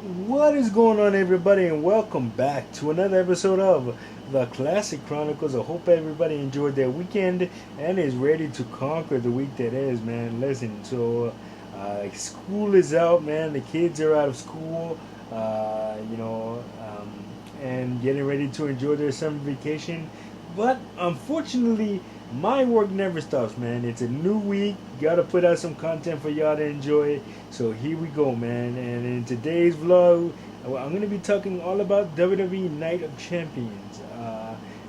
What is going on, everybody, and welcome back to another episode of the Classic Chronicles. I hope everybody enjoyed their weekend and is ready to conquer the week that is, man. Listen, school is out, man. The kids are out of school, and getting ready to enjoy their summer vacation. But unfortunately, my work never stops, man. It's a new week. Gotta put out some content for y'all to enjoy. So here we go, man. And in today's vlog, I'm going to be talking all about WWE Night of Champions.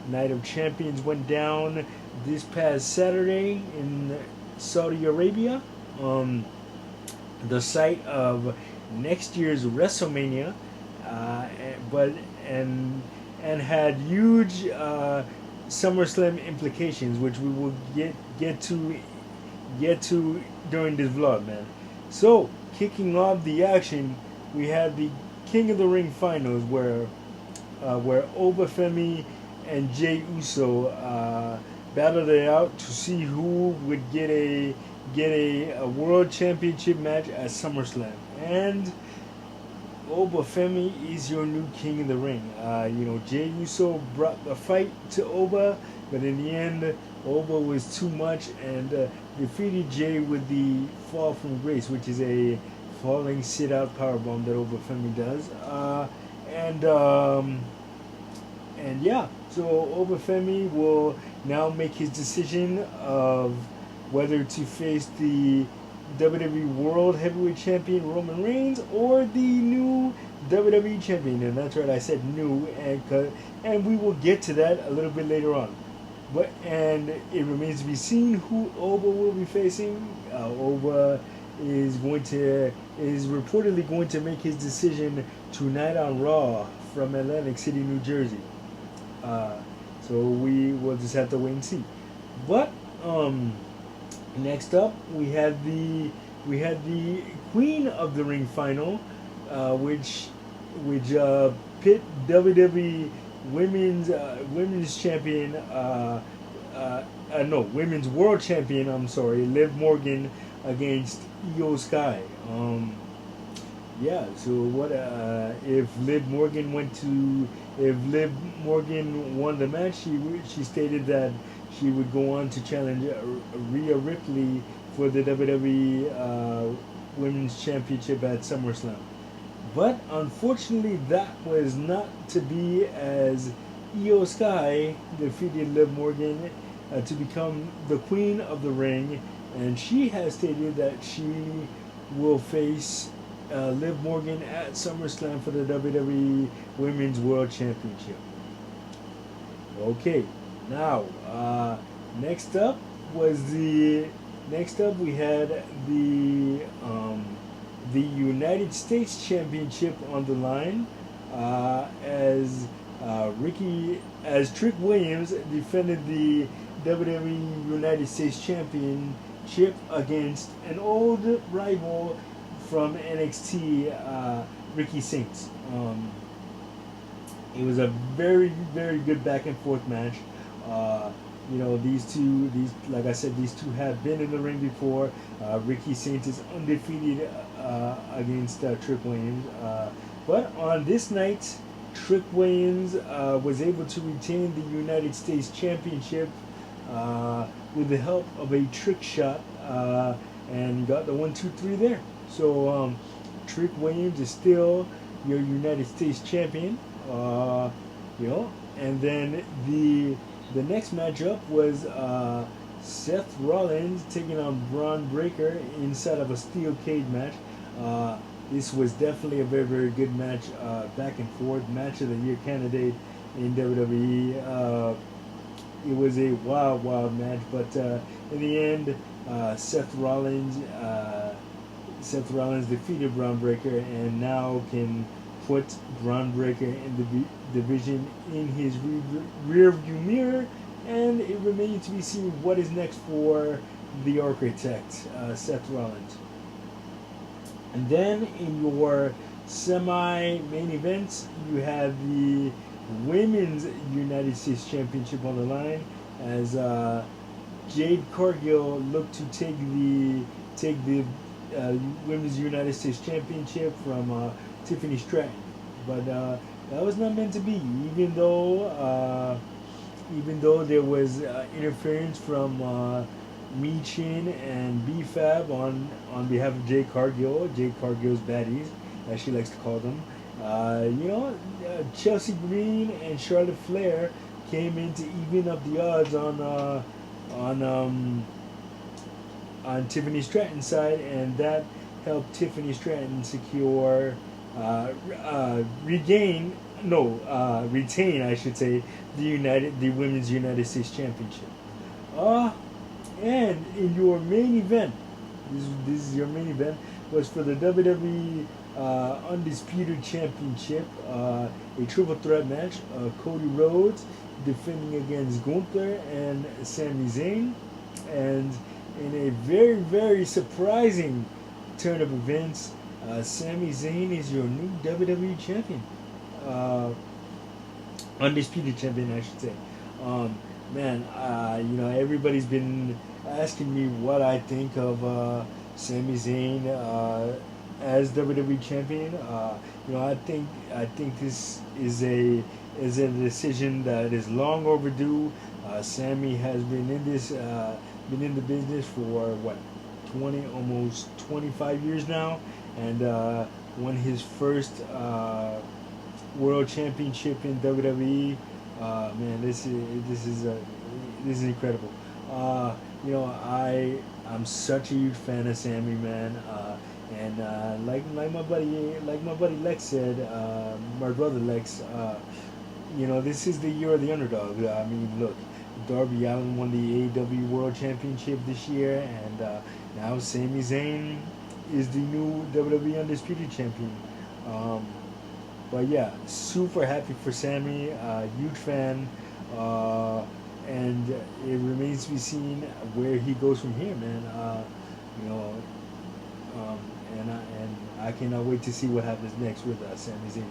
Night of Champions went down this past Saturday in Saudi Arabia, the site of next year's WrestleMania, uh, but and and had huge SummerSlam implications, which we will get to during this vlog, man. So, kicking off the action, we had the King of the Ring finals where Obafemi and Jey Uso battled it out to see who would get a world championship match at SummerSlam. And Obafemi is your new king in the ring. Jey Uso brought the fight to Oba, but in the end, Oba was too much and defeated Jey with the fall from grace, which is a falling sit-out powerbomb that Obafemi does. And and yeah, so Obafemi will now make his decision of whether to face the WWE World Heavyweight Champion Roman Reigns or the new WWE Champion. And that's right, I said new, and we will get to that a little bit later on. And it remains to be seen who Oba will be facing. Oba is reportedly going to make his decision tonight on Raw from Atlantic City, New Jersey. Uh, so we will just have to wait and see. But next up, we had the Queen of the Ring final, which pit WWE women's champion, no, women's world champion. I'm sorry, Liv Morgan against Io Sky. Yeah. So what if Liv Morgan won the match? She stated that she would go on to challenge Rhea Ripley for the WWE Women's Championship at SummerSlam. But unfortunately, that was not to be, as Io Sky defeated Liv Morgan to become the Queen of the Ring, and she has stated that she will face Liv Morgan at SummerSlam for the WWE Women's World Championship. Okay, now next up was the next up we had the United States Championship on the line, as Trick Williams defended the WWE United States Championship against an old rival from NXT, Ricky Saints. It was a very, very good back and forth match. Like I said, these two have been in the ring before. Ricky Saints is undefeated against Trick Williams. But on this night, Trick Williams was able to retain the United States Championship with the help of a trick shot, and got the 1, 2, 3 there. So Trick Williams is still your United States champion. And then the next matchup was Seth Rollins taking on Braun Breaker inside of a steel cage match. This was definitely a very, very good match, back and forth, match of the year candidate in WWE. It was a wild, wild match, but in the end, Seth Rollins defeated Braun Breaker and now can put Braun Breaker in the division in his rear view mirror, and it remains to be seen what is next for the Architect, Seth Rollins. And then in your semi-main events, you have the Women's United States Championship on the line, as Jade Cargill looked to take the Women's United States Championship from Tiffany Stratton. But that was not meant to be. Even though there was interference from Michin and BFAB on behalf of Jade Cargill's baddies, as she likes to call them. Chelsea Green and Charlotte Flair came in to even up the odds on on Tiffany Stratton's side, and that helped Tiffany Stratton secure, retain, I should say, the Women's United States Championship. Uh, and in your main event, this is your main event, was for the WWE Undisputed Championship, a triple threat match. Cody Rhodes defending against Gunther and Sami Zayn, and in a very, very surprising turn of events, Sami Zayn is your new WWE champion. Undisputed champion, I should say. Man, everybody's been asking me what I think of Sami Zayn as WWE champion. I think this is a decision that is long overdue. Sami has been in the business for what, almost 25 years now, and won his first world championship in WWE. Man, this is incredible. I'm such a huge fan of Sami, man. And like my buddy Lex said, my brother Lex, this is the year of the underdog. I mean, look, Darby Allin won the AEW World Championship this year, and now Sami Zayn is the new WWE Undisputed Champion. But yeah, super happy for Sami, huge fan, and it remains to be seen where he goes from here, man. And I cannot wait to see what happens next with Sami Zayn.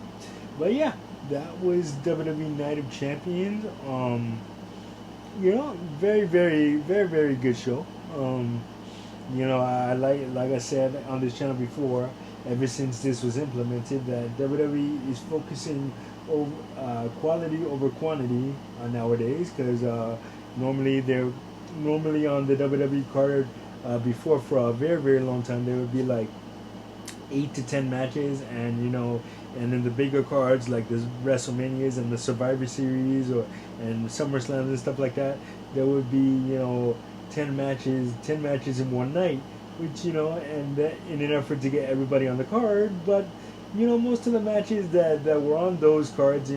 But yeah, that was WWE Night of Champions. Very, very, very, very good show. I like I said on this channel before, ever since this was implemented, that WWE is focusing over quality over quantity nowadays, because normally on the WWE card before, for a very, very long time, there would be like 8 to 10 matches, and and in the bigger cards like the WrestleManias and the Survivor Series and SummerSlams and stuff like that, there would be 10 matches in one night, which and in an effort to get everybody on the card. But most of the matches that were on those cards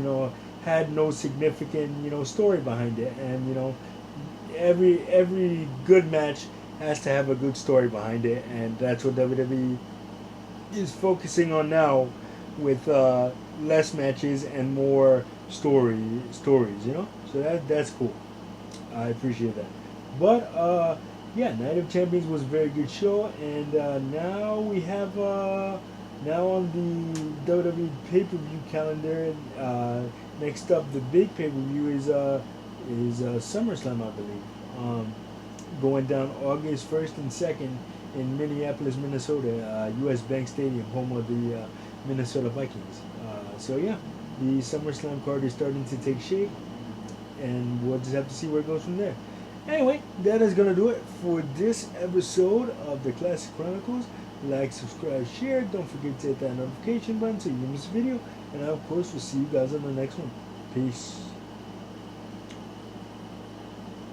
had no significant story behind it, and every good match has to have a good story behind it, and that's what WWE is focusing on now, with less matches and more stories. So that's cool. I appreciate that. But Night of Champions was a very good show, and now we have now on the WWE pay-per-view calendar. Next up, the big pay-per-view is SummerSlam, I believe. Going down August 1st and 2nd in Minneapolis, Minnesota, U.S. Bank Stadium, home of the Minnesota Vikings. So yeah, the SummerSlam card is starting to take shape, and we'll just have to see where it goes from there. Anyway, that is going to do it for this episode of the Classic Chronicles. Like, subscribe, share. Don't forget to hit that notification button so you don't miss a video. And I, of course, will see you guys on the next one. Peace.